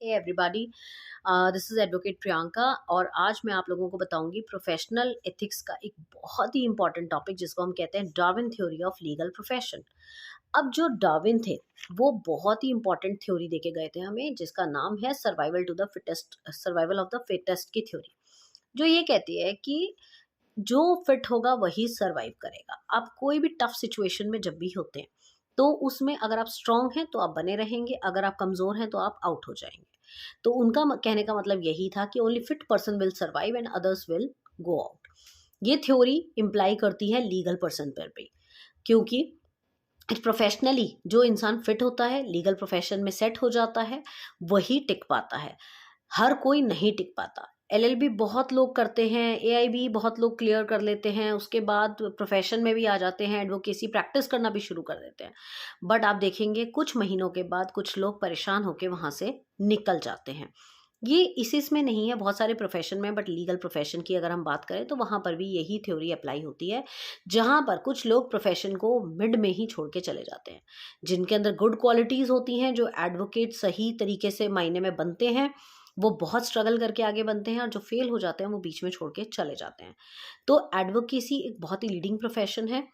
Hey everybody, this is advocate Priyanka और आज मैं आप लोगों को बताऊंगी प्रोफेशनल एथिक्स का एक बहुत ही इंपॉर्टेंट टॉपिक जिसको हम कहते हैं Darwin theory of legal profession. अब जो डार्विन थे वो बहुत ही इंपॉर्टेंट थ्योरी देके गए थे हमें जिसका नाम है survival to the fittest, survival of the fittest की थ्योरी, जो ये कहती है कि जो फिट होगा वही सर्वाइव करेगा। आप कोई भी टफ सिचुएशन में जब भी होते हैं तो उसमें अगर आप स्ट्रांग हैं तो आप बने रहेंगे, अगर आप कमज़ोर हैं तो आप आउट हो जाएंगे। तो उनका कहने का मतलब यही था कि only fit person will survive and others will go out. ये थ्योरी इम्प्लाई करती है लीगल पर्सन पर भी, क्योंकि प्रोफेशनली जो इंसान फिट होता है, लीगल प्रोफेशन में सेट हो जाता है, वही टिक पाता है। हर कोई नहीं टिक पाता। एलएलबी बहुत लोग करते हैं, एआईबी बहुत लोग क्लियर कर लेते हैं, उसके बाद प्रोफेशन में भी आ जाते हैं, एडवोकेसी प्रैक्टिस करना भी शुरू कर देते हैं। बट आप देखेंगे कुछ महीनों के बाद कुछ लोग परेशान होकर वहाँ से निकल जाते हैं। ये इसी इसमें नहीं है, बहुत सारे प्रोफेशन में, बट लीगल प्रोफेशन की अगर हम बात करें तो वहाँ पर भी यही थ्योरी अप्लाई होती है, जहाँ पर कुछ लोग प्रोफेशन को मिड में ही छोड़ के चले जाते हैं। जिनके अंदर गुड क्वालिटीज़ होती हैं, जो एडवोकेट सही तरीके से मायने में बनते हैं, वो बहुत स्ट्रगल करके आगे बनते हैं, और जो फेल हो जाते हैं वो बीच में छोड़ के चले जाते हैं। तो एडवोकेसी एक बहुत ही लीडिंग प्रोफेशन है।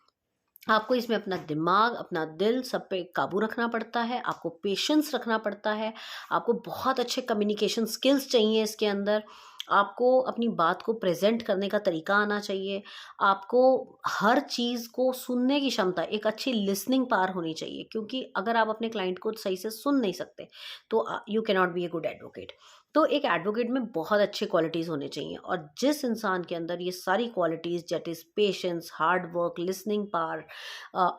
आपको इसमें अपना दिमाग, अपना दिल सब पे काबू रखना पड़ता है, आपको पेशेंस रखना पड़ता है, आपको बहुत अच्छे कम्युनिकेशन स्किल्स चाहिए इसके अंदर, आपको अपनी बात को प्रेज़ेंट करने का तरीका आना चाहिए, आपको हर चीज़ को सुनने की क्षमता, एक अच्छी लिसनिंग पावर होनी चाहिए, क्योंकि अगर आप अपने क्लाइंट को सही से सुन नहीं सकते, तो you can not be a good advocate. तो एक एडवोकेट में बहुत अच्छे क्वालिटीज़ होने चाहिए, और जिस इंसान के अंदर ये सारी qualities, that is patience, hard work, listening power,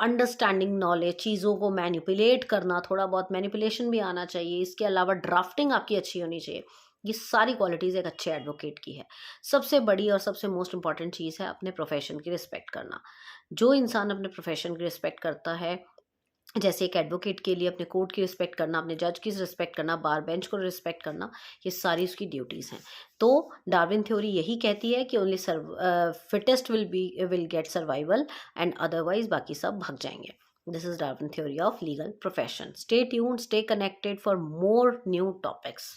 understanding knowledge, चीज़ों को मैनिपुलेट करना, थोड़ा बहुत मैनिपुलेशन भी आना चाहिए, इसके अलावा ड्राफ्टिंग आपकी अच्छी होनी चाहिए। ये सारी क्वालिटीज़ एक अच्छे एडवोकेट की है। सबसे बड़ी और सबसे मोस्ट इम्पॉर्टेंट चीज़ है अपने प्रोफेशन की रिस्पेक्ट करना। जो इंसान अपने प्रोफेशन की रिस्पेक्ट करता है, जैसे एक एडवोकेट के लिए अपने कोर्ट की रिस्पेक्ट करना, अपने जज की रिस्पेक्ट करना, बार बेंच को रिस्पेक्ट करना, ये सारी उसकी ड्यूटीज़ हैं। तो डार्विन थ्योरी यही कहती है कि only fittest will get survival and otherwise बाकी सब भाग जाएंगे। This is Darwin theory of legal profession. Stay tuned, stay connected for more new topics.